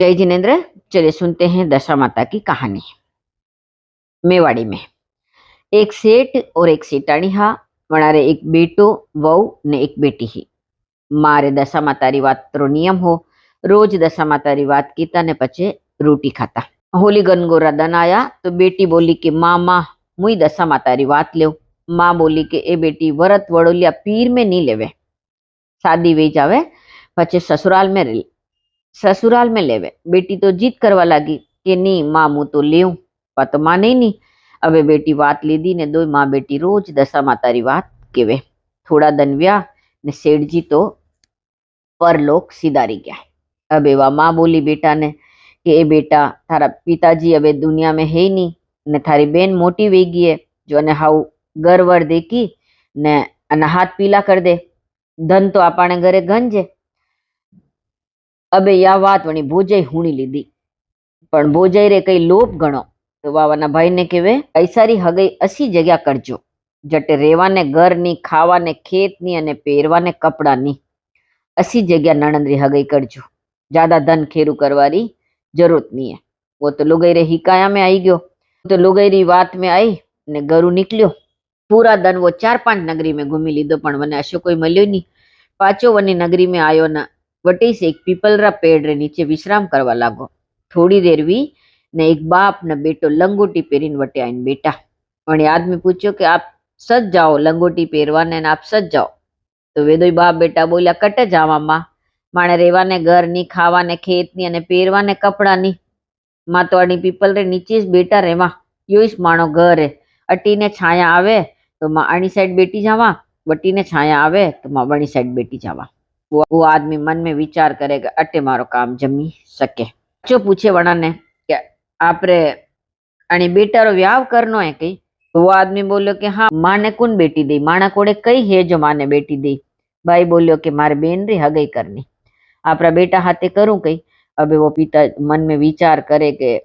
जय जिनेन्द्र। चलिए सुनते हैं दशा माता की कहानी। मेवाड़ी में एक सेठ और एक सेठाणी हा वणारे एक बेटो वहू ने एक बेटी ही। मारे दशा मातारी वात रो नियम हो, रोज दशा मातारी वात कीता ने पछे रोटी खाता। होली गनगोरा दन आया तो बेटी बोली कि माँ मुई दशा मातारी वात लेव। माँ बोली कि ए बेटी वरत वड़ोलिया पीर में नहीं लेवे, शादी वे जावे पछे ससुराल में लेवे। बेटी तो जीत करवा लगी कि नहीं माँ मु तो लेऊ, पर तो माने नहीं। अबे बेटी बात लीधी ने दो माँ बेटी रोज दशा मातारी बात केवे। थोड़ा दिन व्या ने सेठ जी तो परलोक सिधारी गया। अबे वा माँ बोली बेटा ने कि ए बेटा थारा पिताजी अबे दुनिया में है नहीं ने थारी बेन मोटी वेगी है जो ने हाउ गरवर देखी ने अने हाथ पीला कर दे। धन तो आपने घरे गंजे। अबे या बात वणी भोजाई हुणी लीधी, पण भोजाई रे कई लोभ गणो तो वावाना भाई ने केवे ऐसारी हगई असी जगह करजो जटे रेवाने घर नी, खावाने खेत नी अने पेरवाने कपड़ा नी। असी जगह नणंदरी हगई करजो, ज्यादा धन खेरू करवारी जरूरत नहीं है। वो तो लुगाई रे हिकाया में आई गयो, तो लुगाई री बात में आई ने घरू निकलियो। पूरा दिन वो 4-5 नगरी में घूमी लीधो पण मने अशो कोई मल्यो नहीं। पाछो वनी नगरी में आयो न वटी से एक पीपलरा पेड़ रे नीचे विश्राम करवा लागो। थोड़ी देर वी ने एक बाप न बेटो लंगोटी पहरीने वटे आईने बेटा। वणी आदमी पूछ्यो कि आप सज जाओ लंगोटी पहरवाने, आप सज जाओ। तो वे दोई बाप बेटा बोल्या कटे जावा मां, माणे रेवाने घर नी, खावाने खेत नी अने पहरवाने कपड़ा नी। मां तो आनी पीपल रे नीचे ज बेटा रेवा, यो ज माणो घर है। अटी ने छाया आवे तो मां आनी साइड बेटी जावा, वटी ने छाया आवे तो मां वणी साइड बेटी जावा। वो आदमी मन में विचार करेगा अटे मारो काम जमी सके। जो पूछे वणा ने कि आपरे अणी बेटा रो व्याव करनो है कई। तो वो आदमी बोलियो कि हाँ माने कौन बेटी दी, माणा कोड़े कई है जो माने बेटी दी। भाई बोलियो कि मारे बेन री हगई करनी, आपरा बेटा हाथे करूं कई। अबे वो पिता मन में विचार करे के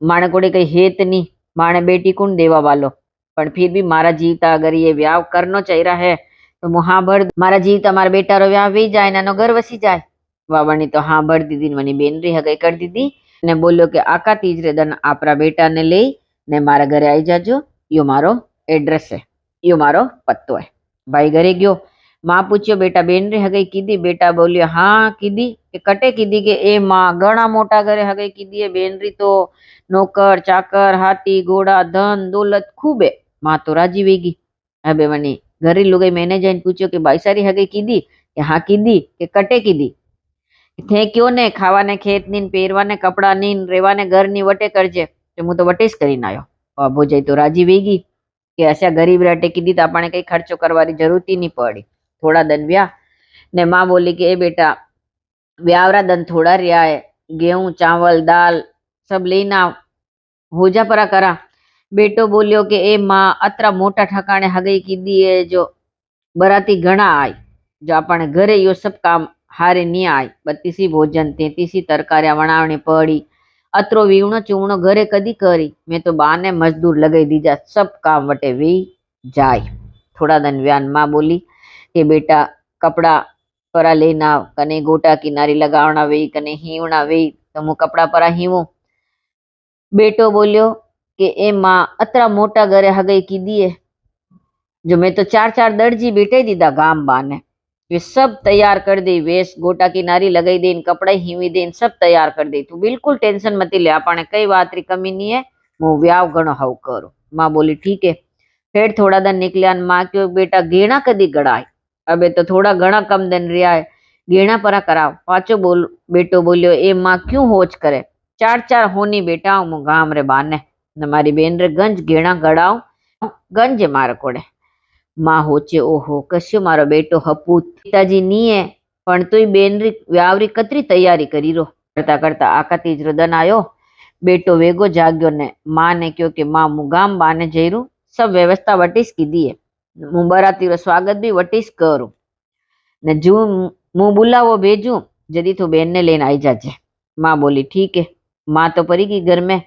माणे कोड़े कई हेत नहीं, माणे बेटी कौन देवा वालो, पण फिर भी मारा जीवता अगर ये व्याव करनो चाहिए है तो मु हाँ भर मारा जीवता मारा बेटा रो व्याव वी जाए नानो घर वसी जाए। वावणी तो हाँ भर दीदी वनी बेन री हगई कर दीदी ने बोलियो कि आका तीजरे दिन आपरा बेटा ने ले ने मारा घरे आई जाजो, यो मारो एड्रेस है, यो मारो पत्तो है। भाई घरे गयो। मां पूछ्यो बेटा बेन री हगई कीधी? बेटा बोलियो हाँ कीधी। के कटे कीधी? के ए मां घणा मोटा घरे हगई कीधी है, बेन री तो नौकर चाकर हाथी घोड़ा धन दौलत खूब है। मां तो राजी वेगी। अबे वनी घरे लुगाई मैंने जाइन पूछ्यो कि भाई सारी हगई कीधी? के हाँ कीधी। के कटे कीधी? थे क्यों ने खावाने खेत नी, पहरवाने कपड़ा नी, रेवाने घर नी वटे करजे तो मु तो वटे ज करीने आयो। भोजाई तो राजी वेगी कि ऐसा गरीब राटे कीधी तो आपने कई खर्चो करवारी जरूरत ही नहीं पड़ी। थोड़ा दिन व्या ने मां बोली कि ए बेटा व्यावरा दिन थोड़ा रिया है, गेहूं चावल दाल सब लेना होजा परा करा। बेटो बोलियो कि ए मां अतरा मोटा ठकाने हगई कीधी है जो बराती घणा आई, जो अपने घरे यो सब काम हारे नहीं आई। 32 भोजन 33 तरकारिया वणावणी पड़ी, अतरो वीवणो चूवणो घरे कदी करी। मैं तो बाने मजदूर लगाई दीजा, सब काम वटे वी जाय। थोड़ा दिन व्यान मां बोली कि बेटा कपड़ा परा लेना, कने गोटा किनारी लगावना वे, कने हीवना वे तो मु कपड़ा परा हीवू। बेटो बोलियो कि ए मां अतरा मोटा घरे हगई कीधी है जो मैं तो 4-4 दर्जी बेटे दीदा गाम बाने, वे सब तैयार कर दे, वेश गोटा की नारी लगाई दे, कपड़ा हीवी दे, सब तैयार कर दे। तू बिल्कुल टेंशन मत ले, आपने कई बात री कमी नहीं है, मु व्याव घणो हाउ करो। मां बोली ठीक है। फिर थोड़ा दिन निकलिया मां क्यों बेटा गेणा कदी गड़ाए? अबे तो थोड़ा घना कम दिन रिया है, गेणा परा कराव। पाचो बोल बेटो बोलियो ए मां क्यों होच करे? 4-4 होनी बेटा मु गाम रे बाने ने मारी बेन रे गंज गेणा गड़ाव, गंज मार कोड़े। मां होचे ओहो कश्यो मारो बेटो हपूत पिताजी नी है, पण तोय बेन री व्यावरी कतरी तैयारी करी रो। करता करता आका तीजरो दन आयो। बेटो वेगो जाग्यो ने मां ने क्यों कि मां मु गाम बाने जईरू, सब व्यवस्था वटीस कीधी है, मु बराती रो स्वागत भी वटीस करू ने जू मु बुलावो भेजू जदी तो बेन ने लेने आई जाजे। मां बोली ठीक है। मां तो परी गई घर में।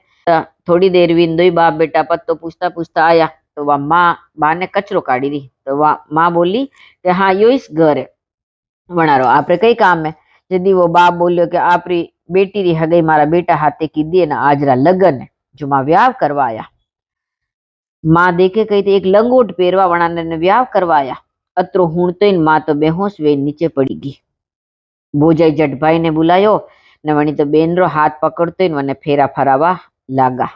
थोड़ी देर वीन दोई बाप बेटा पत्तो पूछता पूछता आया तो वह मां ने कचरो काढ़ी दी। तो वह मां बोली कि हाँ यो इस घर है वणारो आपरे कई काम है। जदी वो बाप बोलियो कि आपरी बेटी री हगई मारा बेटा हाथे कीधी ने आजरा लगन जो मां व्याव करवाया। मां देखे कही थी एक लंगोट पेरवा वणा ने व्याव करवाया। अतरो हूणतो मां तो बेहोश वे नीचे पड़ी गई। भोजाई जट भाई ने बुलायो ने वणी तो बेन रो हाथ पकड़तो वने फेरा फरावा लागा।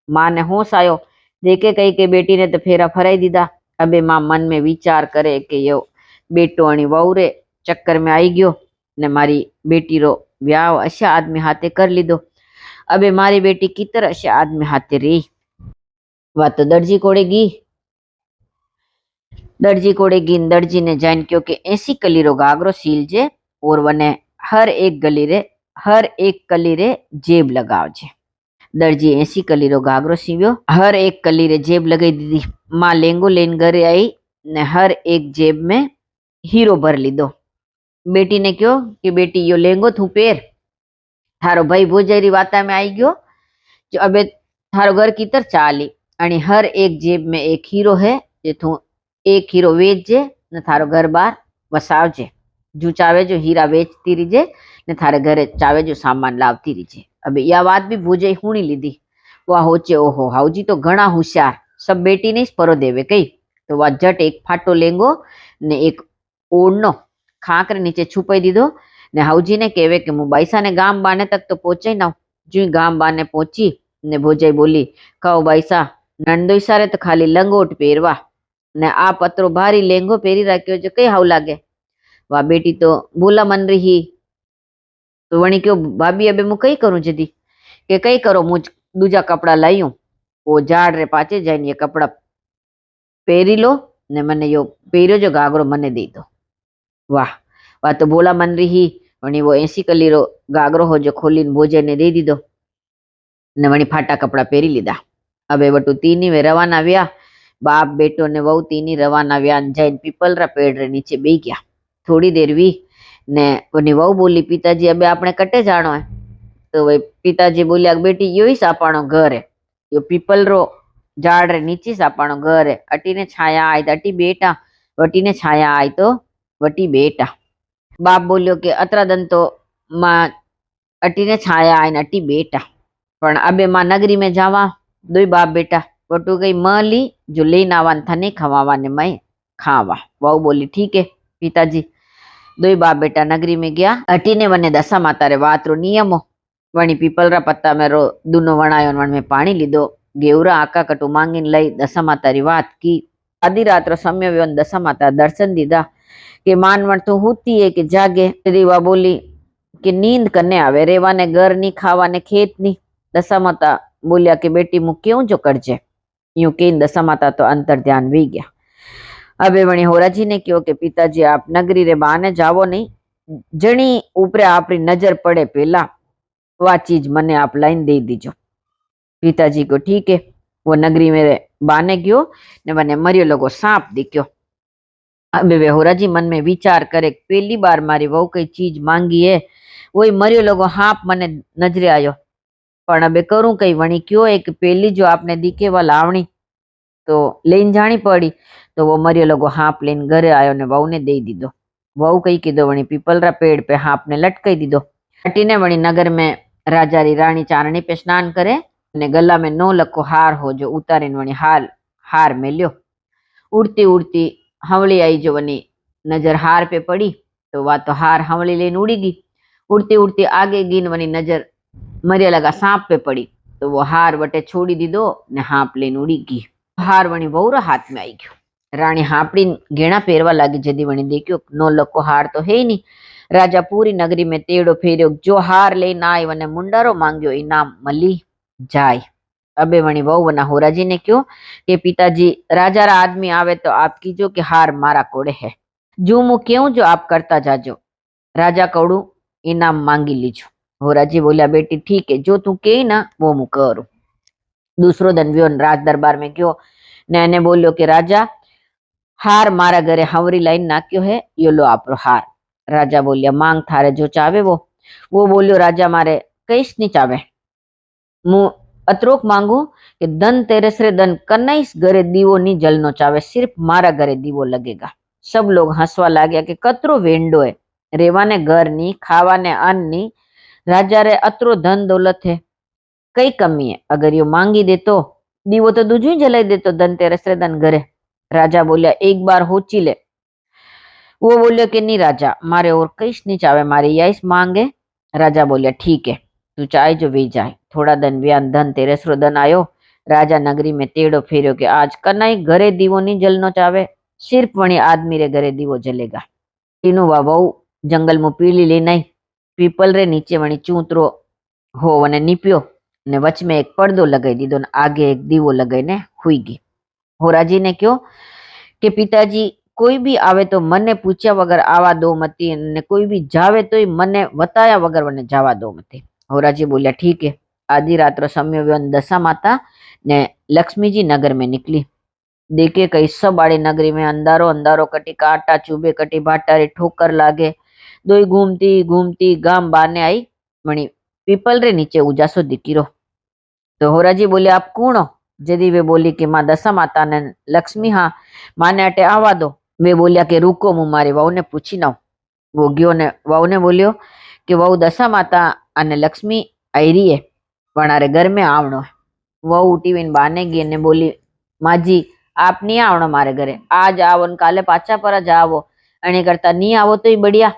मां ने होश आयो देखे कही के बेटी ने तो फेरा फराई दीधा। अबे मां मन में विचार करे के यो बेटो अणी वहू रे चक्कर में आई गयो ने मारी बेटी रो व्याव अशा आदमी हाथे कर लीधो। अबे मारी बेटी कितर अशा आदमी हाथे रही। वा तो दर्जी कोड़े गई। दर्जी ने जान क्यों के 80 कली रो घाघरो सील जे और वने हर एक कली रे जेब लगावजे। दर्जी 80 कली रो घाघरो सीव्यो, हर एक कली रे जेब लगाई दीदी। मां लेंगो लेन घरे आई ने हर एक जेब में हीरो भर लीधो। बेटी ने कहो कि बेटी यो लेंगो थू पेर, थारो भाई भोजाई वाता में आई गयो जो अबे थारो घर की तरह चाली आणि हर एक जेब में एक हीरो है जे तू एक हीरो वेचजे ने थारो घर बार वसावजे। जो चावे जो हीरा वेचती रहीजे ने थारे घरे चावे जो सामान लावती रहीजे। अबे या बात भी भोजाई हुणी लीधी। वह होचे ओहो हाउजी तो घणा होशियार, सब बेटी ने परो देवे कई। तो वह जट एक फाटो लेंगो ने एक ओढ़नो खाक रे नीचे छुपाई दीधो ने हाउजी ने कहे कि मु बाईसा ने गाम बाने तक तो पहुंचे ना। जो गाम बाने पहुंची ने भोजाई बोली कहो बाईसा नंदो इशारे तो खाली लंगोट पेरवा ने आ पत्रो भारी लेंगो पेरी राख्यो जो कई हाउ लागे। वाह बेटी तो बोला मन रही। तो वणी क्यों भाभी अबे मु कई करूं जदी के कई करो मुझ दूजा कपड़ा लाईयूं वो झाड़ रे पाचे जाइन ये कपड़ा पेरी लो ने मने यो पेरियो जो घाघरो मने दे दो। वाह वाह तो बोला मन रही। वणी वो 80 कली रो घाघरो हो जो खोलीने भोजाई ने दे दीधो ने वणी फाटा कपड़ा पेरी लीधा। अबे वटू तीनी वे रवाना व्या। बाप बेटो ने वहू तीनी रवाना व्या जाइन पीपल रा पेड़ रे नीचे बेही गया। थोड़ी देर वी ने वनी वहू बोली पिताजी अबे आपने कटे जानो है। तो वे पिताजी बोलिया बेटी यो ही सापाणो घर है, यो पीपल रो झाड़ रे नीचे सापाणो घर है। अटी ने छाया आई तो अटी बेटा, वटी ने छाया आई तो वटी बेटा। बाप बोलियो के अतरा दिन तो मां अटी ने छाया आई ने अटी बेटा, पण अबे मां नगरी में जावा दो बाप बेटा वटू गई मली जो लेन आवान थने खवावा ने मैं खावा। वहू बोली ठीक है पिताजी। दो बाप बेटा नगरी में गया। अटी ने वने दशा माता रे वात रो नियमो वणी पीपल रा पत्ता में रो दूनो वणायो वन में पानी लीधो। गेवरा आका कटू मांगीन लई दशा माता री वात की। आधी रात रो समय व्योन दशा माता दर्शन दीधा के मानवण तो होती है कि जागे। रेवा बोली कि नींद करने आवे रेवा ने घर नी खावा ने खेत नी। दशा माता बोलिया कि बेटी मु क्यों जो करजे। यूं कही दशा माता तो अंतर ध्यान वी गया। अबे वणी होराजी ने कहो कि पिताजी आप नगरी रे बहाने जावो नहीं, जणी ऊपरे आपरी नजर पड़े पहला वा चीज मने आप लाइन दे दीजो। पिताजी को ठीक है। वो नगरी में बहाने गयो ने वने मरियो लगो सांप दिख्यो। अबे वे होराजी मन में विचार करे पहली बार मारी वहू कई चीज मांगी है, वही मरियो लगो सांप मने नजरे आयो। पण अबे करूं कई वणी क्यों एक पहली जो आपने दिखे वा लावणी तो लेन जानी पड़ी। तो वो मरियो लगो हाप लेन घरे आयो ने वहू ने दे दीधो। वहू कही कीधो वणी पीपल रा पेड़ पे हाप ने लटकाई दीधो। हटीने वणी नगर में राजा री रानी चारणी पे स्नान करे ने गला में 9 लखो हार हो जो उतारीन वणी हार मेल्यो। उड़ती उड़ती हवली आई जो वनी नजर हार पे पड़ी तो वा तो हार हवली लेन उड़ी गई। उड़ती उड़ती आगे गिन वनी नजर मरिया लगा सांप पे पड़ी तो वो हार वटे छोड़ी दीधो ने हाप लेन उड़ी गई। हार वणी वहू रा हाथ में आई गयो। रानी हापड़ी घेणा पेरवा लागी जदी वणी देखियो 9 लखो हार तो है ही नहीं। राजा पूरी नगरी में तेड़ो फेरियो जो हार लेन आई वने मुंडारो मांग्यो इनाम मली जाय। अबे वणी वहू वना होराजी ने क्यों कि पिताजी राजा रा आदमी आवे तो आप कीजो कि हार मारा कोड़े है, जो मु क्यों जो आप करता जाजो। राजा कौड़ू इनाम मांगी लीजो। होराजी बोलिया बेटी ठीक है जो तू कहे ना वो मु करूं। दूसरो दिन व्यो राज दरबार में गयो ने बोलियो कि राजा हार मारा घरे हवरी लाइन नाक्यो है, यो लो आपरो हार। राजा बोलिया मांग थारे जो चावे वो बोलियो राजा मारे कईस नहीं चावे, मु अतरोक मांगू कि धन तेरस रे धन कन्नाईस घरे दीवो नी जलनो चावे, सिर्फ मारा घरे दीवो लगेगा। सब लोग हंसवा लाग्या कि कतरो वेंडो है, रेवा ने घर नी खावा ने अन्न नी, राजा रे अतरो धन दौलत है, कई कमी है, अगर यो मांगी दे तो दीवो तो दूजू ही जलाई दे तो धनतेरस रे दन घरे। राजा बोलिया एक बार होची ले। वो बोलियो कि नहीं राजा, मारे और कईश नहीं चावे, मारी यही मांगे। राजा बोलिया ठीक है, तू चाहे जो वे जाए। थोड़ा दिन व्यान धनतेरस रो दन आयो। राजा नगरी में तेड़ो फेर्यो कि आज कनाई घरे दीवो नहीं जलनो चावे, सिर्फ वणी आदमी रे घरे दीवो जलेगा। तीनों वा वहू जंगल में पीली लेना पीपल रे नीचे वणी चूतरो हो वने नीप्यो ने वच में एक पर्दो लगाई दीधो ने आगे एक दीवो लगाई ने हुई गई। होराजी ने क्यों कि पिताजी कोई भी आवे तो मने पूछ्या वगर आवा दो मती, ने कोई भी जावे तो मने बताया वगर वने जावा दो मती। होराजी बोलिया ठीक है। आधी रात रो समय व्योन दशा माता ने लक्ष्मी जी नगर में निकली। देखे कई सब आड़े नगरी में अंधारो अंधारो, कटी काटा चुबे, कटी भाटा रे ठोकर लागे। दोई घूमती घूमती गाम बाने आई मणी पीपल रे नीचे उजासो दिकीरो। तो होराजी बोले आप कौन हो? जदी वे बोली कि माँ दशा माता ने लक्ष्मी, हाँ माने अटे आवा दो। वे बोलिया कि रुको, मु मारी वहू ने पूछी नाऊ। वो गयो ने वहू ने बोलियो कि वहू दशा माता अने लक्ष्मी आई रही है, पण अरे घर में आवणो है। वहू उठी वीन बाने गई ने बोली माँ जी आप नहीं आवणो मारे घरे, आज आवो ने काले पाछा पर ज आवो, एने करता नहीं आवो तो ही बढ़िया।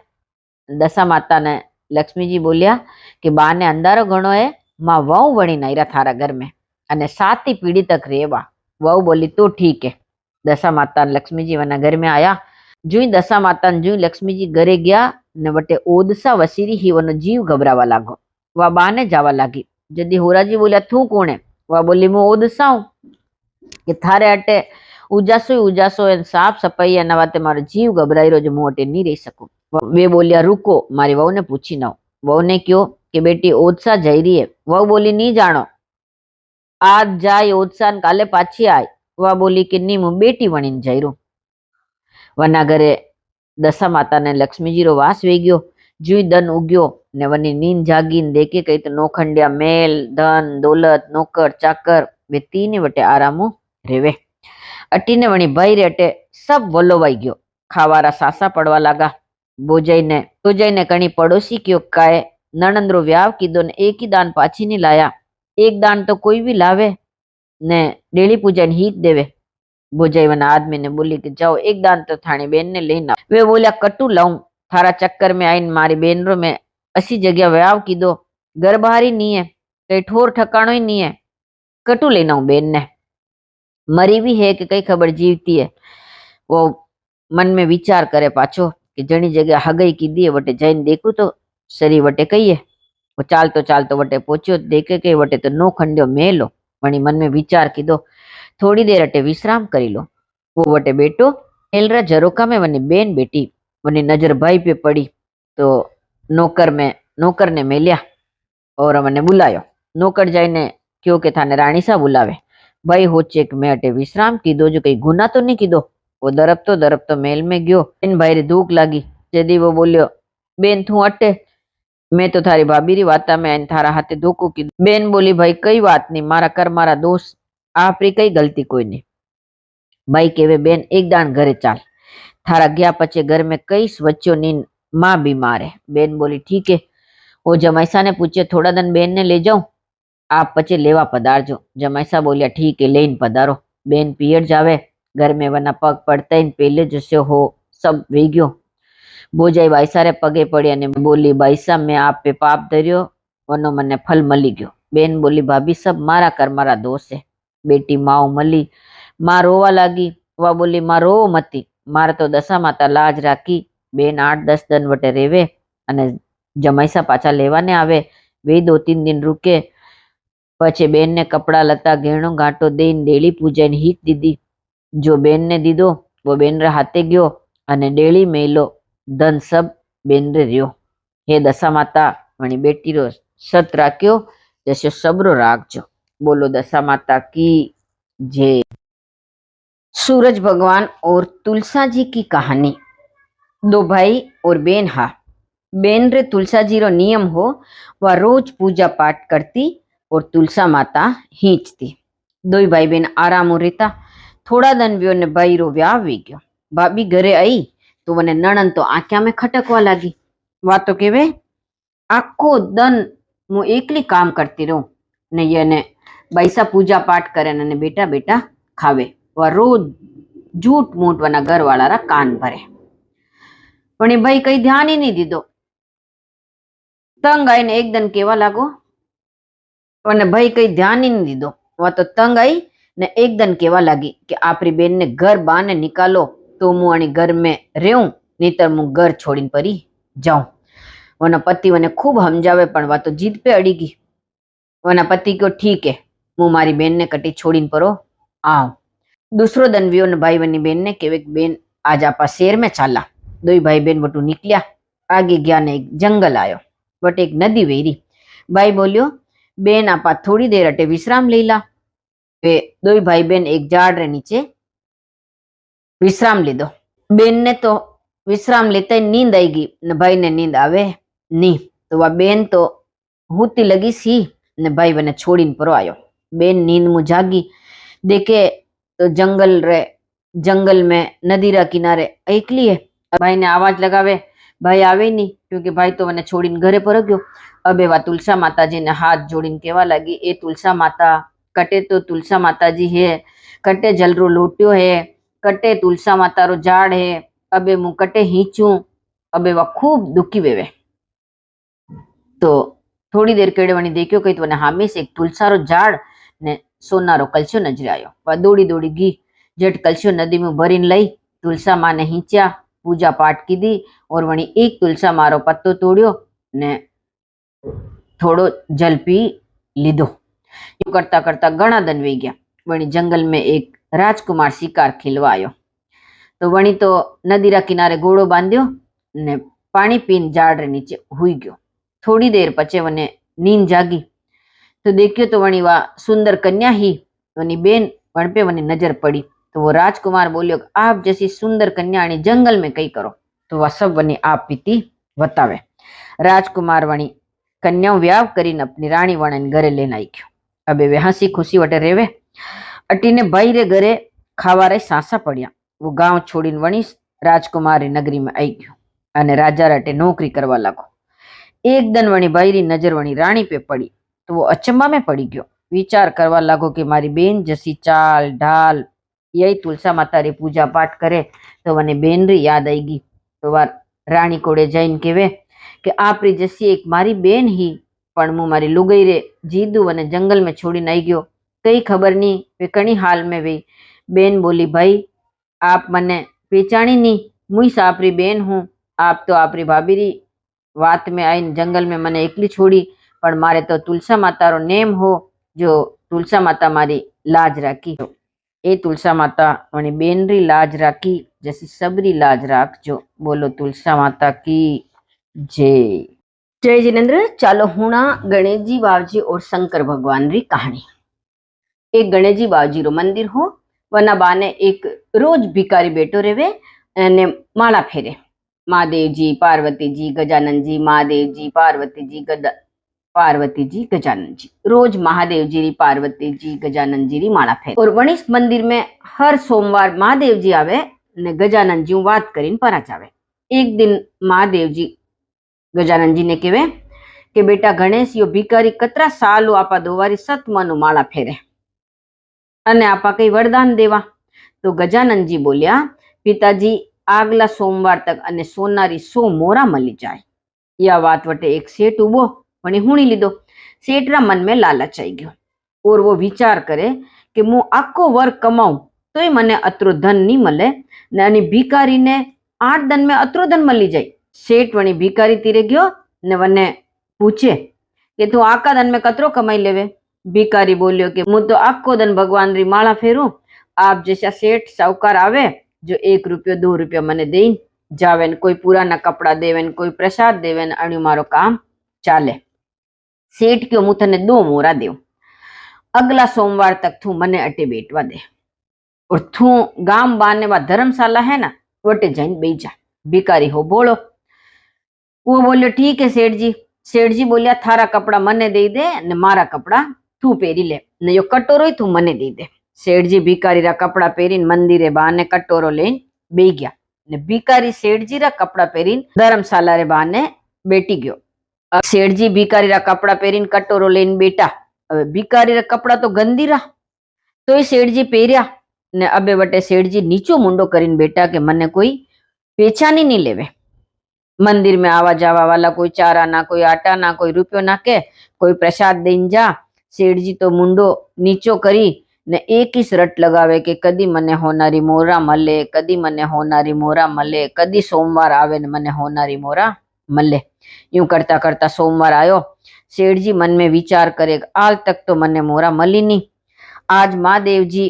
दशा माता ने लक्ष्मी जी बोलिया कि बा ने अंधारो घणो है, माँ वहू वणी नायरा थारा घर में अने 7 पीढ़ी तक रेवा। वहू बोली तो ठीक है। दशा माता लक्ष्मी जी वना घर में आया। जुई दशा माता जुई लक्ष्मी जी घरे गया ने वटे ओदसा वसीरी ही वनो जीव घबरावा लागो। वह बाने जावा लागी। जदी होराजी बोलिया तू कौन है? वह बोली मैं ओदसा हूं कि थारे अटे उजासो एन साफ सफाई एना वाते मारो जीव घबराई रो जो मुं अटे नहीं रही सकूं। वे बोलिया रुको, मारी वहू ने पूछी ना। वहू ने क्यों कि बेटी ओदसा जई रही है। वह बोली नहीं जानो, आज जाए ओदसा ने काले पाछी आय। वह बोली कि नहीं मु बेटी वणीने जई रू। वना घरे दशा माता ने लक्ष्मी जी रो वास वे गयो। जुई दन उग्यो ने वनी नींद जागी ने देखे कई तो नोखंडिया मेल धन दौलत नौकर चाकर वे तीन वटे आरामो रेवे। अटीने वणी भाई रे अटे सब वलोवाई गयो। खावारा सासा पड़वा लागा। बोजाई ने कणी पड़ोसी क्यों काए नणंद व्याव कीधो ने एक ही दान पाछी नहीं लाया। एक दान तो कोई भी लावे ने डेली पूजा ने हीक देवे। बोजाई वना आदमी ने बोली कि जाओ एक दान तो थानी बेन ने लेना। वे बोलिया कटू लाऊं, थारा चक्कर में आईन मारी बेन रो में असी जगह व्याव कीधो, घर बाहर ही नहीं है, कई ठोर ठकाणो ही नहीं है, कटू लेना हूं बेन ने। मरी भी है कि कई खबर जीवती है। वो मन में विचार करे पाछो कि जनी जगह हगई की दी वटे जैन देखू तो सरी वटे कही है। वो चालतो वटे पहुंचो, देखे के वटे तो नो खंडियो मेलो। वणी मन में विचार कीधो थोड़ी देर अटे विश्राम करी लो। वो वटे बेटो एलरा झरोका में वनी बेन बेटी। वनी नजर भाई पे पड़ी तो नौकर ने मेलिया और मने बुलायो। नौकर जाइने क्यों के थाने रानी सा बुलावे। भाई होचे कि मैं अटे विश्राम कीधो, जो कई गुना तो नहीं कीधो। वो दरब तो मेल में गयो। इन भाई रे धूक लागी। जदी वो बोलियो बेन तू अटे, मैं तो थारी भाभी री वाता में आईने थारा हाथे धोखो की। बेन बोली भाई कई बात नहीं, मारा कर मारा दोस्त, आपरी कई गलती कोई नहीं। भाई केवे बेन एक दान घरे चाल, थारा गया पचे घर में कई स्वच्चो नींद, माँ बीमार है। बेन बोली ठीक है। वो जमाईसा ने पूछे थोड़ा दिन बेन ने ले जाऊं, आप पचे लेवा पधारजो। जमाईसा बोलिया ठीक है लेन पधारो। बेन पियड जावे। घर में वना पग पड़ता ही पहले जैसे हो सब वे गयो। बोजाई बाईसा रे पगे पड़ी ने बोली बाईसा मैं आप पे पाप धरियो, वनो मने फल मली गयो। बेन बोली भाभी सब मारा कर मारा दोष है। बेटी माओ मली। माँ रोवा लागी। वह बोली माँ रो मती, मारे तो दशा माता लाज राखी। बेन 8-10 दिन वटे रेवे अने जमाईसा पाछा लेवाने आवे। वे 2-3 दिन रुके पछे बेन ने कपड़ा लता घेणो घाटो देन डेली पूजा ने हीक दीदी। जो बेन ने दीदो वो बेन रे हाथे गयो अने डेली मेलो धन सब बेन रे रियो। हे दशा माता वणी बेटी रो सत राख्यो, जैसे सबरो राखजो। बोलो दशा माता की जय। सूरज भगवान और तुलसा जी की कहानी। 2 भाई और बेन। हा बेन रे तुलसा जी रो नियम हो, वह रोज पूजा पाठ करती और तुलसा माता हींचती। 2 भाई बेन आराम रहता। थोड़ा दिन व्यो ने भाई रो व्याह वी गयो। भाभी घरे आई तो वने नणन तो आंख्या में खटकवा लागी। वा तो केवे આખો દન હું એકલી કામ કરતી રહું ને એને પૈસા પૂજા પાઠ કરે ને બેટા બેટા ખાવે રોજ જૂઠ મૂઠ વના ઘર વાળા કાન ભરે પણ એ ભાઈ કઈ ધ્યાન નહીં દીધો તંગ આવીને એકદમ કેવા લાગો અને ભાઈ કઈ ધ્યાન નહીં દીધો તો તંગ આવી ને એકદમ કેવા લાગી કે આપણી બેન ને ઘર બાને નિકાલો તો હું આની ઘર મેં રેવું નહીતર હું ઘર છોડીને પરી જાઉં वना पति वने खूब समझावे पण वा तो जीद पे अड़ी गई। वना पति को ठीक है मु मारी बेन ने कटी छोड़ीने परो आओ। दूसरो दिन वियो ने भाई वनी बेन ने कहे बेन आज आपा शेर में चाला। दो भाई बेन बटू निकलिया आगे गया ने एक जंगल आयो बट एक नदी वेरी। भाई बोलियो बेन आपा थोड़ी देर अटे विश्राम ले ला। वे दो भाई बेन एक झाड़ रे नीचे विश्राम लीधो। बेन ने तो विश्राम लेता ही नींद आई गई ने भाई ने नींद आवे नहीं तो वह बेन तो होती लगी सी ने भाई बने छोड़ीने परो आयो। बेन नींद में जागी देखे तो जंगल में नदी रा किनारे एकली है। भाई ने आवाज लगावे भाई आवे नहीं क्योंकि भाई तो वने छोड़ीने घरे पर गयो। अबे वा तुलसा माता जी ने हाथ जोड़ीने केवा लगी ए तुलसा माता कटे तो तुलसा माता जी है कटे जलरो लोट्यो है कटे तुलसा माता रो झाड़ है अबे मु कटे हीचू। अबे वा खूब दुखी वेवे तो थोड़ी देर केड़े वनी देखियो कई तो वने हामे से एक तुलसारो झाड़ ने सोनारो कलशो नजर आयो। वा दौड़ी दौड़ी गी जट कलशो नदी में भरीने लई तुलसा माँ ने हींच्या पूजा पाठ की दी और वनी एक तुलसा मारो पत्तो तोड़ियो ने थोड़ो जल पी लीधो। यूं करता करता घणा दिन वी गया। वनी जंगल में एक राजकुमार शिकार खेलवा आयो तो वणी तो नदी रा किनारे घोड़ो बांध्यो ने पानी पीन झाड़ रे नीचे हुई गयो। थोड़ी देर पचे वने नींद जागी तो देखियो तो वणी वा सुंदर कन्या ही वनी बेन वण पे वनी नजर पड़ी। तो वो राजकुमार बोलियो आप जैसी सुंदर कन्या जंगल में कई करो। तो वह सब वनी आप पीती बतावे। राजकुमार वणी कन्या व्याव करीने अपनी रानी वण घरे लेने आई गयो। अबे वे हसी खुशी वटे रेवे अटीने भाई रे घरे खावा रे सांसा पड़िया। वो गांव छोड़ीने वणी राजकुमार नगरी में आई गयो अने राजा राटे नौकरी करवा लागो। एक दिन वणी भाई री नजर वणी रानी पे पड़ी तो वो अचंबा में पड़ी गयो। विचार करवा लागो कि मारी बेन जैसी चाल ढाल यही तुलसा माता री पूजा पाठ करे तो वने बेन री याद आएगी। तो वह रानी कोड़े जाइन केवे कि आप री जैसी एक मारी बेन ही पण मु मारी लुगाई रे जीदू वने जंगल में छोड़ीने आई गयो। कई खबर नहीं वे कणी हाल में वे। बेन बोली भाई आप मने पहचानी नहीं मुई सापरी बेन हूँ। आप तो आपरी भाभी री वात में आई जंगल में मने एकली छोड़ी पर मारे तो तुलसा माता रो नेम हो जो तुलसा माता मारी लाज राखी हो। ए तुलसा माता वनी बेन री लाज राखी जैसी सबरी लाज राख जो। बोलो तुलसा माता की जय। जय जिनेन्द्र। चालो हुणा गणेश जी बावजी और शंकर भगवान री कहानी। एक गणेश जी बावजी रो मंदिर हो वना बाने एक रोज भिकारी बेटो रेवे ने माला फेरे। महादेव जी पार्वती जी गजानन जी महादेव जी पार्वती जी गजानन जी रोज महादेव जी री पार्वती जी गजानन जी री माला फेरे। और वणिस मंदिर में हर सोमवार महादेव जी आवे ने गजानन जी बात करीने परा जावे। एक दिन महादेव जी गजानन जी ने कहे कि बेटा गणेश यो भिकारी कतरा सालू आपा दोवारी सतमानु माला फेरे अने आपा कई वरदान देवा। तो गजानन जी बोलिया पिताजी आगला सोमवार तक अने सोनारी 100 मोरा मली जाए। या बात वटे एक सेठ उबो वणी हुणी लीधो। सेठ रा मन में लालच आई गयो और वो विचार करे कि मु आखो वर कमाऊं तो ही मने अतरो धन नहीं मले ने अने भिकारी ने 8 दिन में अतरो धन मली जाए। सेठ वणी भिकारी तीरे गयो ने वने पूछे कि तू आका दिन में कतरो कमाई लेवे। भिकारी बोलियो कि मु तो आखो दिन भगवान री माला फेरू। आप जैसा सेठ साहूकार आवे जो 1 रुपयो 2 रुपया मने देन जावेन कोई पुराना कपड़ा देवेन कोई प्रसाद देवेन अणु मारो काम चाले। सेठ क्यों मु तने 2 मोरा देव अगला सोमवार तक तू मने अटे बेटवा दे और तू गाम बाने वा धर्मशाला है ना वटे जाइन बेजा। भिकारी हो बोलो। वो बोलियो ठीक है सेठ जी। सेठ जी बोलिया थारा कपड़ा मने दे दे ने मारा कपड़ा तू पेरी ले ने यो कटोरो तू मने दे दे। सेठ जी भिकारी रा कपड़ा पेरीन मंदिरे बाने कटोरो लेन बे गया ने भिकारी सेठ जी रा कपड़ा पेरीन धर्मशाला रे बाने बेटी गयो। શેઠજી ભિખારીના કપડા પહેરીને કટોરો લઈને બેઠા. હવે ભિખારીના કપડા તો ગંદીરા, તો એ શેઠજી પહેર્યા ને અબે વટે શેઠજી નીચો મુંડો કરીને બેઠા કે મને કોઈ પેચાની નહીં લેવે. મંदिर में आवा जावा वाला कोई चारा ना, कोई आटा ना, कोई रुपयो ना के कोई प्रसाद दઈને જા. શેઠજી તો મુંડો નીચો કરી ને એક જ રટ લગાવે કે કદી મને હોનારી મોરા મળે, કદી મને હોનારી મોરા મળે, કદી સોમવાર આવે ને મને હોનારી મોરા મળે. यूं करता करता सोमवार आयो. सेठ जी मन में विचार करे आल तक तो मने मोरा मली नहीं. आज महादेव जी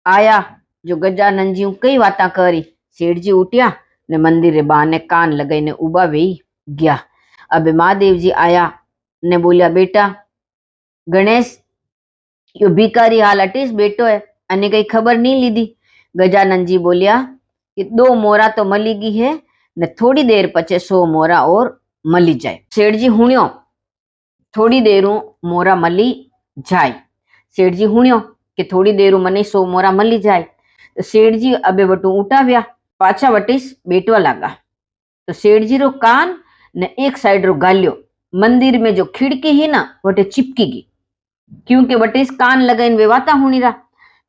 आया जो गजानन जी कई बात करी. सेठ जी उठ्या ने मंदिर बाने कान लगाई ने उबा वे गया. अब महादेव जी आया ने बोलिया बेटा गणेश यो भिखारी हाल अटीस बेटो है अने कई खबर नहीं लीधी. गजानन जी बोलिया कि 2 मोरा तो मली गई है ने थोड़ी देर पचे 100 मोरा और मली जाए. सेठ जी हुणियो थोड़ी देरू मोरा मली जाए. सेठ जी हुणियो कि थोड़ी देरू मने 100 मोरा मली जाए. तो सेठ जी अबे वटू उठाव्या पाछा वटीस बेटवा लागा. तो सेठ जी रो कान ने एक साइड रो गालियो मंदिर में जो खिड़की ही ना वटे चिपकी गई, क्योंकि वटीस कान लगाइन वेवाता हुणी रहा.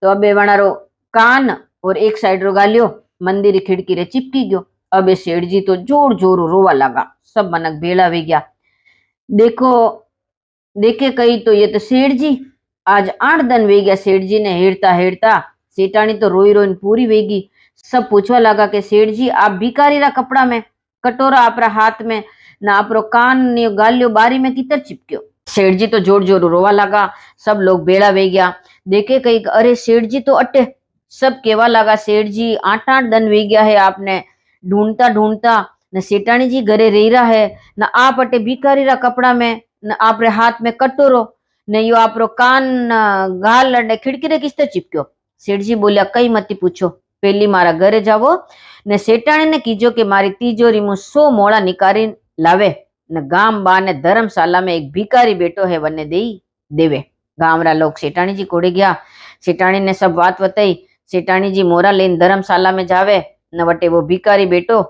तो अबे वणारो कान और एक साइड रो गालियो मंदिर खिड़की रे चिपकी गयो. अबे सेठ जी तो जोर जोर रोवा लगा. सब मनक भेड़ा वे गया. देखो देखे कही तो ये तो सेठ जी आज 8 दिन वे गया. सेठ जी ने हेरता हेरता सेठानी तो रोई रोई पूरी वेगी. सब पूछवा लगा कि सेठ जी आप भिखारी रा कपड़ा में, कटोरा आपरा हाथ में ना आपरो कान ने गालियो बारी में कितर चिपक्यो. सेठ जी तो जोर जोर रोवा लगा. सब लोग भेड़ा वे गया. देखे कही अरे सेठ जी तो अटे. सब केवा लगा सेठ जी 8 दिन वे गया है आपने ढूंढता ढूंढता न सेठानी जी घरे रही रहा है न आप अटे भिखारी रा कपड़ा में न आपरे हाथ में कटोरो ने यो आपरो कान गाल ने खिड़की रे किसते चिपक्यो. सेठ जी बोलिया कई मती पूछो, पहली मारा घरे जावो ने सेठानी ने कीजो कि मारी तिजोरी में 100 मोड़ा निकाली लावे ने गाम बाने धर्मशाला में एक भिखारी बेटो है वने दे देवे. गाम रा लोग सेठानी जी कोड़े गया. सेठानी ने सब बात बताई. सेठानी जी मोरा लेन धर्मशाला में जावे न वटे वो भिखारी बेटो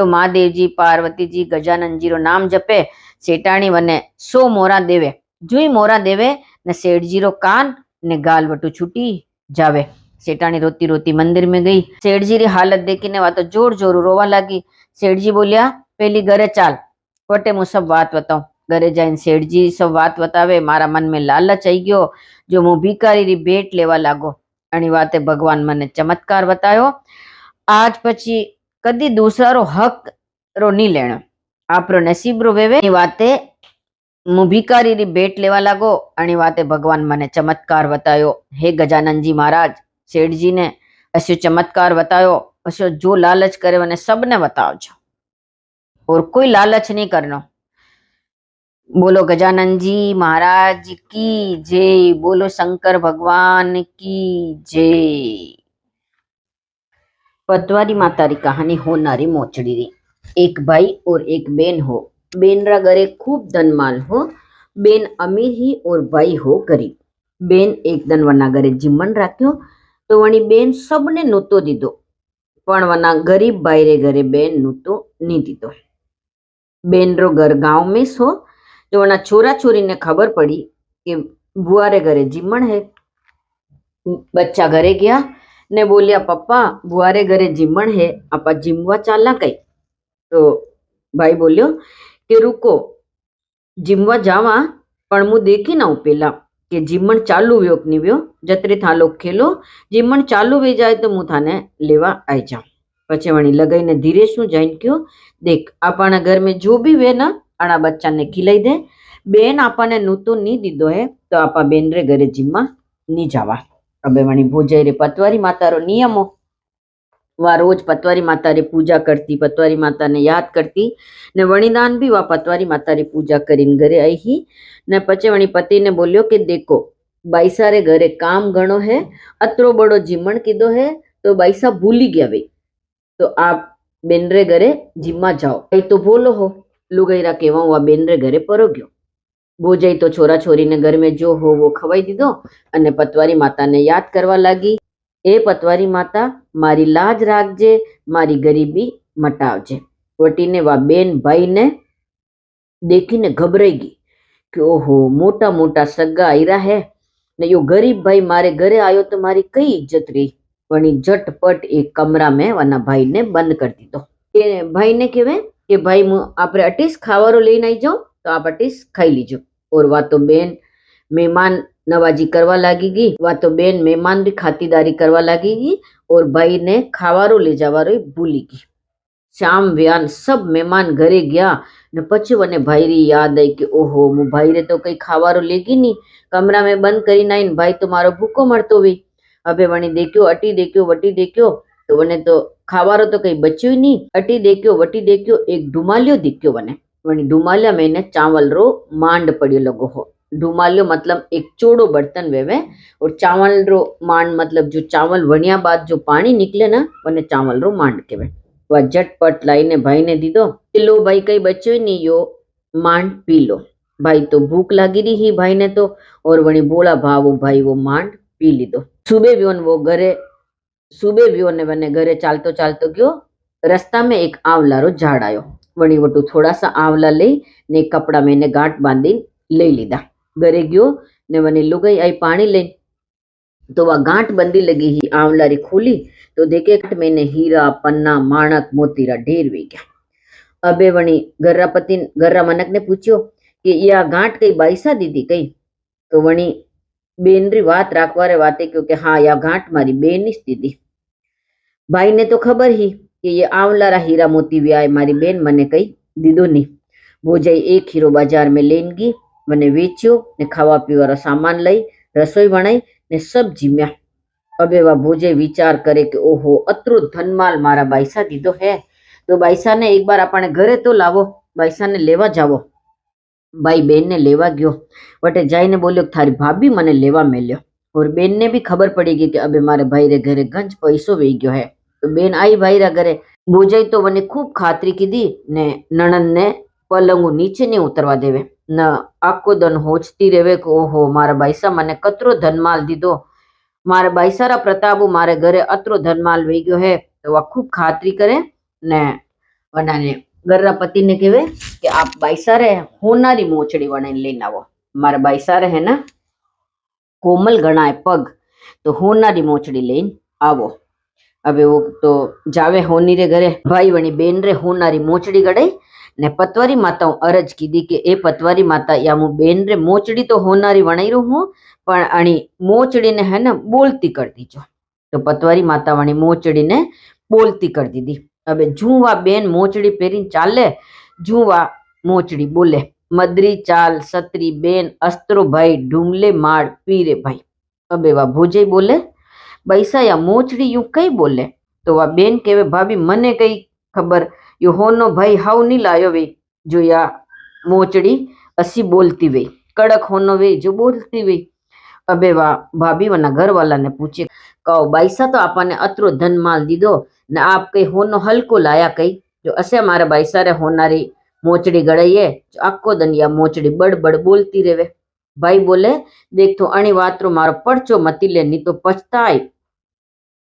महादेव जी, पार्वती जी, गजानन जी रो नाम जपे. सेठानी वने 100 मोरा देवे. जुई मोरा देवे ने सेठ जी रो कान ने गाल वटू छूटी जावे. सेठानी रोती रोती मंदिर में गई. सेठ जी री हालत देखीने वा तो जोर जोर रोवा लगी. सेठ जी बोलिया पहली घरे चाल वटे मु सब बात बताऊं. घरे जाइन सेठ जी सब बात बतावे. मारा मन में लालच आई गयो जो मु भिखारी री भेट लेवा लागो. अणी वाते भगवान मने चमत्कार बतायो. आज पछी कदी दूसरा रो हक रो नहीं लेनो, आपरो नसीब रो वेवे. वाते मु भिखारी री भेट लेवा लागो. अणी वाते भगवान मने चमत्कार बतायो. हे गजानन जी महाराज सेठ जी ने असो चमत्कार बतायो. असो जो लालच करे वने सबने बतावजो और कोई लालच नहीं करनो. बोलो गजानन जी महाराज की जय. बोलो शंकर भगवान की जय. पतवारी माता री कहानी होनारी मोचड़ी री. एक भाई और एक बेन हो. बेन रा घरे खूब धनमाल हो. बेन अमीर ही और भाई हो गरीब. बेन एक दिन वना घरे जिम्मन राख्यो तो वनी बेन सबने नूतो दीधो पण वना गरीब भाई रे घरे बेन नूतो नी दीधो. बेन रो घर गांव में सो. तो वना छोरा छोरी ने खबर पड़ी कि बुआ रे घरे जिम्मन है. बच्चा घरे गया ने बोलिया पप्पा बुआ रे घरे जिम्मन है आपा जिमवा चाला कई. तो भाई बोलियो कि रुको जिमवा जावा पण मु देखी ना पेला कि जिम्मन चालू व्यो कि नहीं व्यो. जतरे था लोग खेलो जिम्मन चालू वे जाए तो मु थाने लेवा आई जाऊं. पछे वणी लगाई ने धीरे शू जाइन क्यों देख आपना घर में जो भी वे ना आना बच्चा ने खिलाई दे. बेन आपने नूतो नी दीदो है तो आपा बेन रे घरे जिम्मा नी जावा. अबे वणी भोजाई रे पतवारी माता रो नियमो. वा रोज पतवारी माता रे पूजा करती, पतवारी माता ने याद करती ने वणीदान भी वा पतवारी माता री पूजा करीन घरे आई ही ने पछे वणी पति ने बोलियो कि देखो बाईसा रे घरे काम घणो है, अतरो बड़ो जिम्मन कीधो है तो बाईसा भूली गया वे तो आप बेन रे घरे जिम्मा जाओ. कई तो बोलो हो लुगाईरा केवा हुआ बेन रे घरे परो गयो. भोजाई तो छोरा छोरी ने घर में जो हो वो खवाई दीधो अने पतवारी माता ने याद करवा लागी. ए पतवारी माता मारी लाज राखजे, मारी गरीबी मटावजे. वटी ने वा बेन भाई ने देखीने घबराई गई कि ओहो मोटा मोटा सगा आयरा है ने यो गरीब भाई मारे घरे आयो तो मारी कई इज्जत रही। वणी झटपट एक कमरा में वना भाई ने बंद कर दीधो। ए भाई ने कहे कि भाई मु आपरे अटीस खावारो लईने आई जाऊं तो आप अटीस खाई लीजो। और वा तो बेन मेहमान नवाजी करवा लागी, वा तो बेन मेहमान भी खातीदारी करवा लागी और भाई ने खावारो ले जावारो भूली गई। शाम व्यान सब मेहमान घरे गया ने पछी वने भाई री याद आई कि ओहो मु भाई रे तो कई खावारो लेगी नहीं, कमरा में बंद करी नाइन भाई तो मारो भूखो मरतो हुई। अबे वणी देख्यो अटी देख्यो वटी देख्यो तो वने तो खावारो तो कई बच्यो ही नहीं। अटी देख्यो वटी देख्यो एक डुमालियो दिख्यो वने। वणी डुमालिया में ने चावल रो मांड पड़ियो लगो हो। डुमालियो मतलब एक चौड़ो बर्तन वेवे और चावल रो मांड मतलब जो चावल वणिया बाद जो पानी निकले ना वने चावल रो मांड केवे। वह झटपट लाईने भाई ने दीदो। लो भाई कई बच्चो ही नहीं यो मांड पी लो। भाई तो भूख लागी रही ही भाई ने तो और वणी बोला भाव भाई वो मांड पी लीधो। सुबह व्यो ने वने घरे चालतो चालतो गयो। रस्ता में एक आवला रो झाड़ आयो। वणी वटू थोड़ा सा आवला लई ने कपड़ा में ने गांठ बांधी लई लीधा। घरे गयो ने वने लुगाई आई पानी ले तो वह गांठ बंदी लगी ही आवला री खोली तो देखे मैंने हीरा पन्ना माणक मोतीरा ढेर वे गया। अबे वणी गर्रा मनक ने पूछ्यो कि या गांठ कई बाईसा दीदी कई। तो वणी बेन री बात राखवारे वाते क्योंकि हाँ या गांठ मारी बेन नी दीदी। भाई ने तो खबर ही कि ये आवलारा हीरा मोती व्याय मारी बेन मने कई दीदो नी। भोजाई एक हीरो बाजार में लेन गई मने वेच्यो ने खावा पीवारो सामान लई रसोई बनाई ने सब जीम्या। अबे वह भोजे विचार करे कि ओहो अतरो धनमाल मारा बाईसा दीदो है तो बाईसा ने एक बार अपने घरे तो लावो, बाईसा ने लेवा जावो। भाई बेन ने लेवा गयो। वटे जाईने बोल्यो थारी भाभी मने लेवा मेल्यो। और बेन ने भी खबर पड़ी गई कि अबे मारे भाई रे घरे गंज पैसो वे गयो है। तो बेन आई भाई रा घरे। भोजाई तो वने खूब खातरी की दी ने नणन ने पलंगू नीचे नहीं उतरवा देवे न आखो दन होचती रेवे कि ओहो मारा बाईसा मने कतरो धनमाल दीदो, मारे बाईसारा प्रतापू मारे घरे अतरो धनमाल वे गयो है। तो वह खूब खातरी करे ने वनाने गर्रा पति ने कहे कि आप बाईसारे होनारी मोचड़ी वने लेने आवो। मारे बाईसारे है ना कोमल गणाए पग तो होनारी मोचड़ी लेन आवो। अबे वो तो जावे होनी रे घरे। भाई वणी बेन रे होनारी मोचड़ी गड़ाई ने पतवारी माता अरज कीधी कि ए पतवारी माता या मु बेन रे मोचड़ी तो होनारी वणाई रू हूं पण अणी मोचड़ी ने है ना बोलती कर दीजो। तो पतवारी माता वणी मोचड़ी ने बोलती कर दीदी। अबे जूवा बेन मोचड़ी पेरीन चाले जूवा मोचड़ी बोले मदरी चाल सतरी बेन अस्त्रो भाई ढूंगले माड़ पीरे भाई। अबे वा भोजे बोले बैसा या मोचड़ी यूं कई बोले। तो वह बेन केवे भाभी मने कई खबर यो होनो भाई हाउ नहीं लायो वे जो या मोचड़ी असी बोलती वे कड़क होनो वे जो बोलती वे। अबे वाह भाभी वना घर वाला ने पूछे कहो बाईसा तो आपने अतरो धन माल दीदो ने आप कई होनो हल्को लाया कई जो असे हमारे बाईसा रे होनारी मोचड़ी गड़ाई है जो आखो दिन या मोचड़ी बड़ बड़ बोलती रेवे। भाई बोले देख तो अणी बात रो मारो पर्चो मती ले नहीं तो पछताई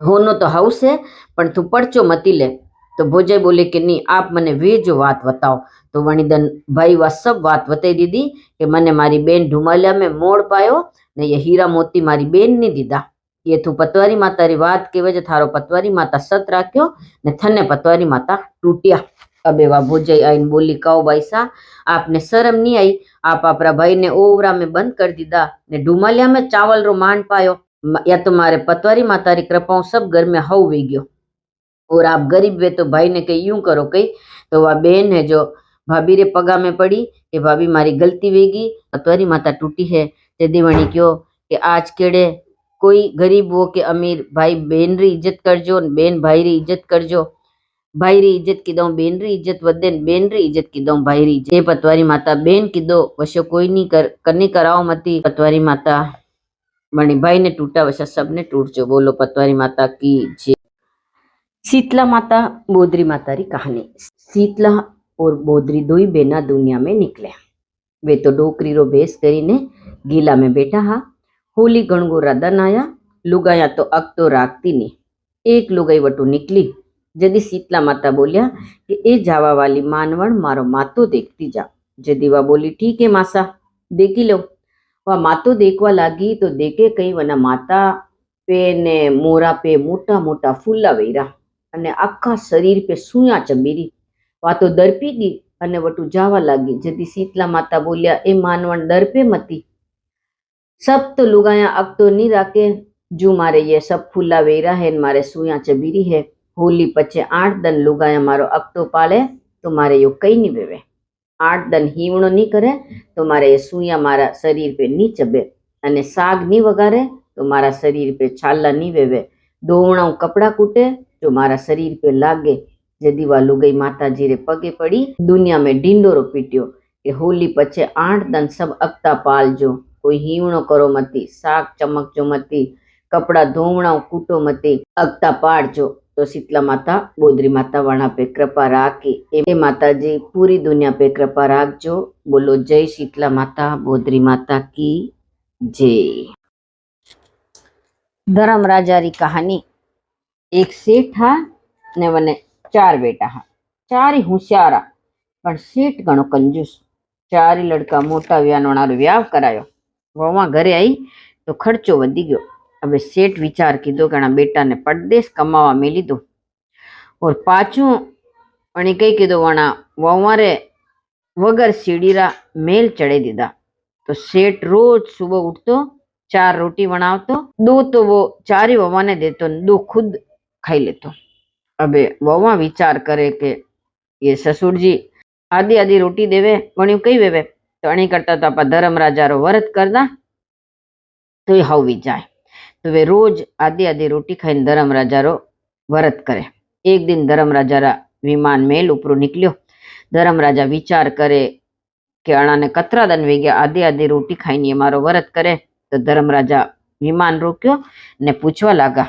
होनो तो हाउस है पण तू पर्चो मती ले। तो भोजाई बोले कि नहीं आप मने वे जो बात बताओ। तो वणीदन भाई वह सब बात बताई दीदी कि मने मारी बेन ढुमालिया में मोड़ पायो ने ये हीरा मोती मारी बेन नहीं दीदा। ये तू पतवारी माता री बात के वजह थारो पतवारी माता सत राख्यो ने थने पतवारी माता टूटिया। अबे वा भोजाई आईन बोली कहो भाईसा आपने शर्म नहीं आई, आप अपरा भाई ने ओवरा में बंद कर दीदा ने ढुमालिया में चावल रो मान पायो या तुम्हारे पतवारी माता री कृपाओं सब घर में हव वे गयो और आप गरीब वे तो भाई ने कही यूं करो कही। तो वह बेन है जो भाभी रे पगा में पड़ी कि भाभी मारी गलती वेगी पतवारी माता टूटी है। ते दीवणी क्यों कि आज केड़े कोई गरीब हो के अमीर भाई बेन री इज्जत करजो बेन भाई री इज्जत करजो। भाई री इज्जत की दो बेन री इज्जत वदे बेन री इज्जत की दो भाई री इज्जत। पतवारी माता बेन की दो वशो कोई नहीं करनी कराओ मती पतवारी माता मणि भाई ने टूटा वशा सबने टूट जो। बोलो पतवारी माता की जय। शीतला माता बोदरी माता री कहानी। शीतला और बोदरी दो ही बेना दुनिया में निकले। वे तो डोकरी रो बेस करीने गीला में बैठा हा। होली गणगोरा दन आया लुगाया तो अक तो राखती नहीं। एक लुगाई वटू निकली जदी शीतला माता बोलिया कि ए जावा वाली मानवण मारो मातो देखती जा। जदीवा बोली ठीक है मासा देखी लो। वह मातो देखवा लागी तो देखे कहीं वना माता पे ने मोरा पे मोटा मोटा फूला वेरा અને આખા શરીર पे સુયા ચબીરી। વાતો દરપી ગઈ અને વટુ જાવા લાગી। જદી શીતલા માતા બોલ્યા એ માનવણ દરપે મતી, सब तो लुगाया अब तो नहीं राके, जो मारे ये सब फूला वेरा है मारे सुया चबीरी है। होली पचे 8 दिन लुगाया मारो अक तो पाले तो मारे यो कई नहीं वेवे। 8 दिन हीवणो नहीं करे तो मारे ये सुया मारा शरीर पे नहीं चबे, अने साग नहीं वगारे तो मारा शरीर पे छाला नहीं वेवे। धोवणा कपड़ा कूटे जो मारा शरीर पे लागे। जदी वा लुगाई माता जी रे पगे पड़ी, दुनिया में ढिंडोरो पीट्यो कि होली पचे 8 दिन सब अकता पालजो। कोई हीवणो करो मती, साग चमकजो मती, कपड़ा धोवणा कूटो मती, अगता पाड़जो। तो शीतला माता बोदरी माता वाणा पे कृपा राखी। ए माता जी पूरी दुनिया पे कृपा राखजो। बोलो जय शीतला माता बोदरी माता की जय। धर्म राजा री कहानी। एक सेठ था ने वने 4 बेटा हा, 4 होशियारा पण सेठ घणो कंजूस। 4 लड़का मोटा व्यानोणारो व्याव करायो। वहाँ घरे आई तो खर्चो वधी गयो। હવે શેઠ વિચાર કીધો કે બેટાને પરદેશ કમાવા મેલી દો। और पाछू वणी कई कीधो वणा ववारे वगर सीढ़ीरा मेल चढ़े दीदा। तो सेठ रोज सुबह उठतो, 4 रोटी बनावतो, 2 तो वो 4 ही ववा ने देतो, 2 खुद खाई लेतो। अबे ववा विचार करे के ये ससुर जी आधी आधी रोटी देवे, वणी कई वेवे तो अणी करता तो आपा धर्म राजा रो व्रत करदा तो ये हवी जाए। तो वे रोज आधी आधी रोटी खाई धर्म राजा रो व्रत करे। एक दिन धर्म राजा रा विमान मेल उपरो निकलियो। धर्म राजा विचार करे कि अणा ने कतरा दिन वे गया आधी आधी रोटी खाई मारो व्रत करे। तो धर्म राजा विमान रोक्यो ने पूछवा लगा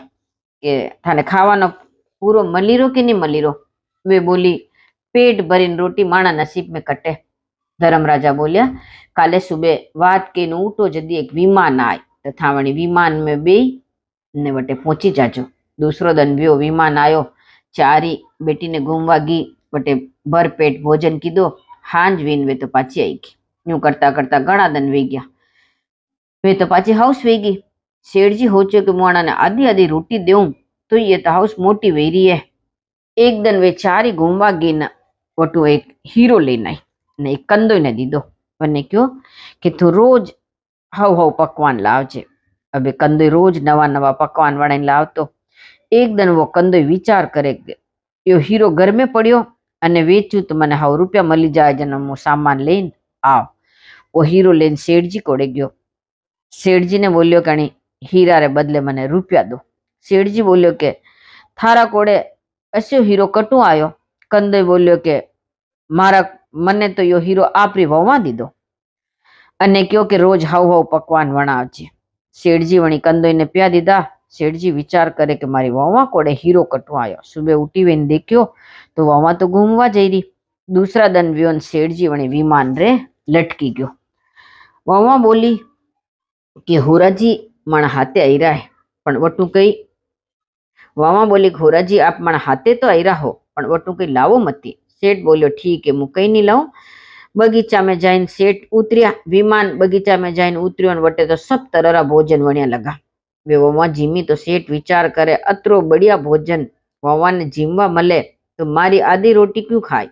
कि थाने खावानो पूरो मली रो कि नहीं मली रो। वे बोली पेट भरीने रोटी माणा नसीब में कटे। धर्म राजा बोलिया काले सुबह वात के उठो जदी एक विमान आए तो थावणी विमान में बे ने वटे पहुंची जाजो। दूसरो दिन व्यो विमान आयो, 4 बेटी ने घूमवा गी, वटे भर पेट भोजन कीधो। हांज वीन वे तो पाची आई गई। यूं करता करता घणा दिन वे गया, वे तो पाची हाउस वे गई। सेठ जी होचो कि मुआणा ने आधी आधी रोटी देऊं तो ये तो हाउस मोटी वेरी है। एक दिन वे 4 घूमवा गई न वटू एक हीरो लेने आई ने एक कंदो ने दीदो। वने क्यों कि तू रोज हव हव पकवान लावजे। अबे कंदो रोज नवा नवा पकवान वणाने लावतो। एक दिन वो कंदो विचार करे कि यो हीरो घर में पड़ियो अने वेचू तो मने 100 रुपया मली जाए जने मु सामान लेन आव। वो हीरो लेन सेठ जी कोड़े गयो। सेठ जी ने बोलियो कि हीरा रे बदले मने रुपया दो। सेठ जी बोलियो के थारा कोड़े अस्यो हीरो कटू आयो। कंदो बोलियो के मारा मने तो यो हीरो आपरी ववा दीदो अने क्यों के रोज हाव हाव पकवान वणावजे। सेठ जी वणी कंदो ने प्या दीदा। सेठ जी विचार करे कि मारी ववा कोड़े हीरो कटू आयो। सुबह उठी वेन देखियो तो ववा तो घूमवा जई रही। दूसरा दिन व्योन सेठ जी वणी विमान रे लटकी गयो। ववा बोली कि होराजी माणा हाथे आई रहा है पण वटू कई। ववा बोली होराजी आप माणा हाथे तो आई रहा हो पण वटू कई लावो मती। सेठ बोलियो ठीक है मु कई नहीं लाऊं। बगीचा में जाइन सेठ उतरिया। विमान बगीचा में जाइन उतरियो वटे तो सब तरह भोजन वणिया लगा। वे ववा जीमी तो सेठ विचार करे अतरो बढ़िया भोजन ववा ने जीमवा मले तो मारी आधी रोटी क्यों खाई।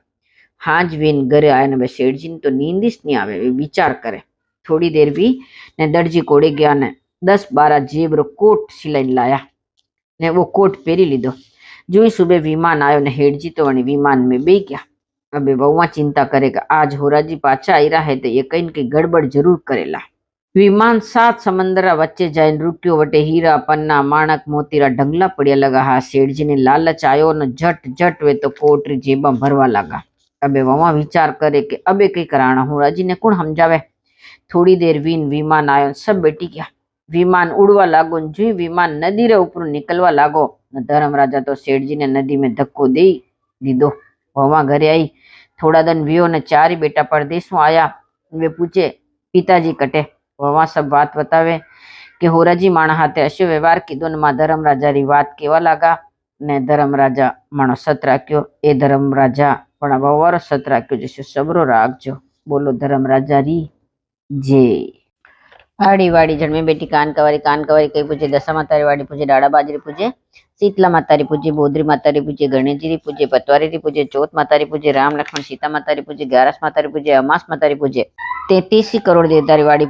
हाज वीन घरे आए ने सेठ जी ने तो नींद ही नहीं आवे। वे विचार करे। थोड़ी देर भी ने दर्जी कोड़े गया ने 10-12 जेब रो कोट सिलाई लाया ने वो कोट पहरी लीधो। जो ही सुबह विमान आयो ने हेठ जी तो वणी विमान में बे गया। अबे वहुआ चिंता करे कि आज होराजी पाछा आई रहा है तो ये कहीं की गड़बड़ जरूर करेला। विमान 7 समंदरा वच्चे जाइन रुक्यो। वटे हीरा पन्ना माणक मोतीरा ढंगला पड़िया लगा। हा सेठ जी ने लालच आयो न झट झट वे तो कोटरी जेबा भरवा लगा। अबे वहुआ विचार करे कि अबे कई कराना होराजी ने कौन समझावे। थोड़ी देर वीन विमान आयो, सब बैठी गया। विमान उड़वा लागो। जो विमान नदी रे ऊपर निकलवा लागो धर्म राजा तो सेठ जी ने नदी में धक्को दे दीदो। वहां घरे आई। थोड़ा दिन वियो ने 4 बेटा परदेश में आया। वे पूछे पिताजी कटे। वहां सब बात बतावे कि होराजी माणा हाथे अशो व्यवहार कीधो ने मां धर्म राजा री बात केवा लागा ने धर्म राजा माणो सत राख्यो। ए धर्म राजा पण ववारो सत राख्यो जैसे सबरो राखजो। बोलो धर्म राजा री जय। आड़ी वाड़ी जन्मे बेटी कान कवारी कई पूजे दशा मातारी वाड़ी पूजे डाड़ा बाजरी पूजे शीतला मातारी पूजे बोधरी मातारी पूजे गणेश जी पूजे पतवारी री पूजे चौथ मातारी पूजे राम लक्ष्मण सीता मातारी पूजे 11 मातारी पूजे अमास मातारी पूजे 33 करोड़ देवतारी वाड़ी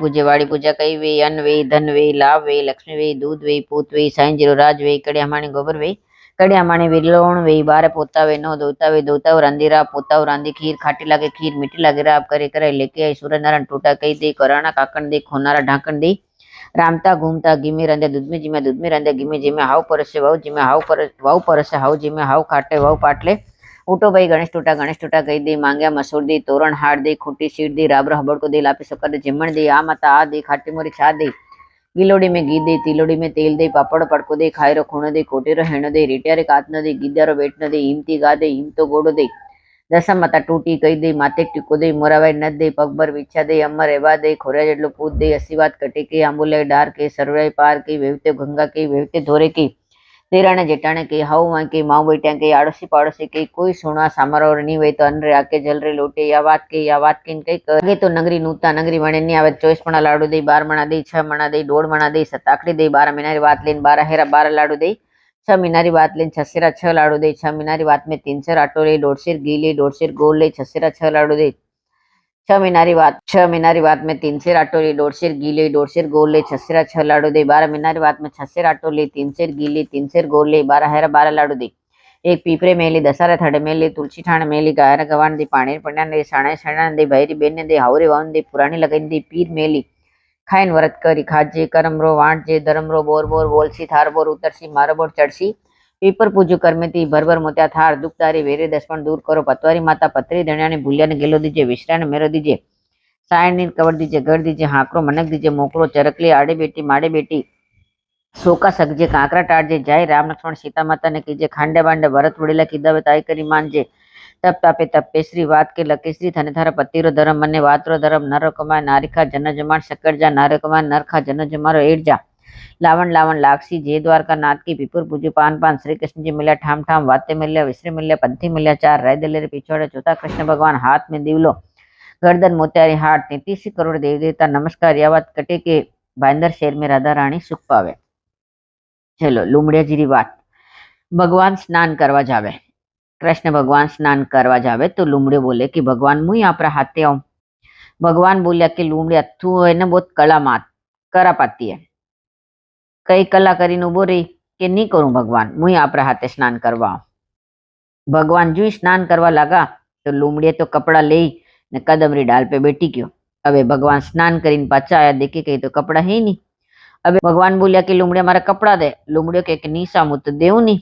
पूजा कई वे अन्न वे धन वे लाभ वे लक्ष्मी वे दूध वे पूत वे साईं जीरो राज वे कड़िया माणी गोबर वे कड़िया माणी विलोण वे बारे पोता वे नो दोता वे रांधीरा पोता रांधी खीर खाटी लागे खीर मीठी लागे राब करे करे लेके आई सूरज नारायण टूटा कई दे कराना काकण दे खोनारा ढांकण दे रामता घूमता गिमे रंधे दूध में रंधे गिमे जिमे हाव परसे वाव जिमे वाव परसे हाव जिमे हाव खाटे वाव पाटले उठो भाई गणेश टूटा गई दे मांग्या मसूर दी तोरण हार दे खूटी सीट दी राबर हबड़ को दे लापी सकर दे जिमण दे आ माता आ दे खाटी मोरी छा दे गिलोड़ी में घी दे तिलोड़ी में तेल दे पापड़ पड़को दे खायरो खूणो दे कोटेरो हेणो दे रिटियारे कातनो दे गीदारो बेटनो दे हिमती गा दे हिमतो गोड़ो दे दशम माता टूटी कही दे माते टीको दे मोराबाई नद दे पगभर विछा दे अमर एवा दे खोरिया जेटलो पूत दे असीवात कटे के आंबुले डार के सरवाई पार के वेवते गंगा के वेवते धोरे के देराणे जेठाणे के हाउ मां के माऊ बेटिया के आड़ोसी पाड़ोसी के कोई सोना सामरो नहीं वे तो अन रे आके जल रे लोटे या बात के कई कहे तो नगरी नूता नगरी वणे नहीं आवे 24 मणा लाडू दे 12 मणा दे 6 मणा दे 1.5 मणा दे 7 आकड़ी दे 12 महीना री बात लेन 12 हेरा 12 लाडू दे 6 मीनारी बात लेन 6 सेरा 6 लाडू दे 6 मीनारी बात में 3 सेर आटो ले 1.5 सेर घी ले 1.5 सेर गोल ले 6 सेरा 6 लाडू दे 6 मीनारी बात में 3 सेर आटो ले 1.5 सेर घी ले 1.5 सेर गोल ले 6 सेरा 6 लाडू दे 12 मीनारी बात में 6 सेर आटो ले 3 सेर घी ले 3 सेर गोल ले 12 हेरा 12 लाडू दे एक पीपरे मेली दसारे थड़े मेली तुलसी ठाण मेली गायर गवान दी पाणी पण्या दे साणे साणा दे भैरी बेन दे हावरे वान दे पुरानी लगाई दे पीर मेली खाइन व्रत करी खाजे करमरो वाणजे धर्मरो बोर बोर बोलसी थार बोर उतरसी मारो बोर चढ़सी पीपर पूजू करमेती भर मोत्या थार दुखदारी वेरे दसपण दूर करो पतवारी माता पतरी धणियाने भूलिया ने गेलो दीजे विश्राने मेरो दीजे सायनी कवर दीजे घर दीजे हाकरो मनक दीजे मोकरो चरकली आड़े बेटी माड़े बेटी सोका सकजे कांकरा टाटजे जाय राम लक्ष्मण सीता माता ने कीजे खांडे बांडे भरत वड़ेला कीधा ताई करी मानजे तप तापे तपेश्री वात के लकेश्री थने थारा पतिरो धर्म मने वातरो धर्म नर कमाय नारिखा जन जमाण शक्कर जा नारे कमाय नरखा जन जमारो एट जा लावण लावण लाक्षी जय द्वारका नाथ की पीपुर पूजू पान पान श्री कृष्ण जी मिल्या ठाम ठाम वाते मिल्या विश्रे मिल्या पंथी मिल्या चार राय दलेरे पिछोड़े चौथा कृष्ण भगवान हाथ में दीवलो गर्दन मोत्यारी हाट 33 करोड़ देव देवता नमस्कार यावत कटे के भाईंदर शहर में राधा रानी सुख पावे। चलो लुमड़िया जी बात भगवान स्नान करवा जावे कृष्ण भगवान स्नान करवा जावे तो लुमड़े बोले कि भगवान मुई आपरा हाथे आऊं भगवान बोलिया कि लुमड़िया तू है ने बहुत कला मात करा पाती है कई कला करीने उभो रही कि नहीं करूं भगवान मुई आपरा हाथे स्नान करवा भगवान जो स्नान करवा लगा तो लुमड़िया तो कपड़ा ले ने कदमरी डाल पे बैठी गयो। अबे भगवान स्नान करीने पाछा आया देखे कहीं तो कपड़ा है नहीं। अबे भगवान बोलिया कि लुमड़िया मारा कपड़ा दे लुमड़ियो के नी सामू तो देव नहीं।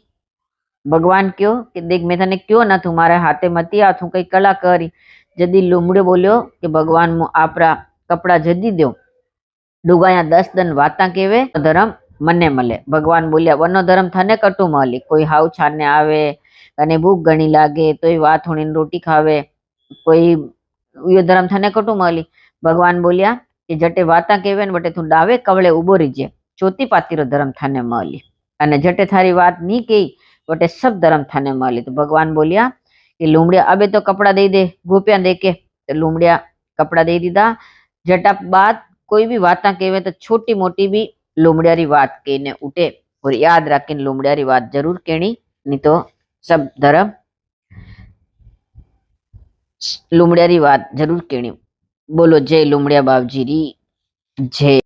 भगवान क्यों कि देख मैं तने क्यों ना तुम्हारे हाथे मती आ तू कई कला करी जदी लुमड़ियो बोलियो कि भगवान मु आपरा कपड़ा जदी दो डुगाया 10 दिन वाता केवे धर्म मने मले भगवान बोलिया वनो धर्म थाने कटू मली कोई हाउ छाने आवे कने भूख घणी लागे तो वात होनी रोटी खावे कोई यो धर्म थाने कटू मली भगवान बोलिया कि जटे वाता केवे ने बटे तू डावे कवळे उबो रहीजे चोती पातीरो धर्म थाने मली अने जटे थारी बात नी कही बटे सब धर्म थाने मली। तो भगवान बोलिया कि लुमड़िया अबे तो कपड़ा दे दे गोपिया दे के तो लुमड़िया कपड़ा दे दीदा जटा बात कोई भी बात केवे तो छोटी मोटी भी लुमड़िया री बात कहने उठे और याद रखीने लुमड़िया री बात जरूर कहनी नहीं तो सब धर्म लुमड़िया री बात जरूर कहनी। बोलो जय लुमड़िया बाबजी री जय।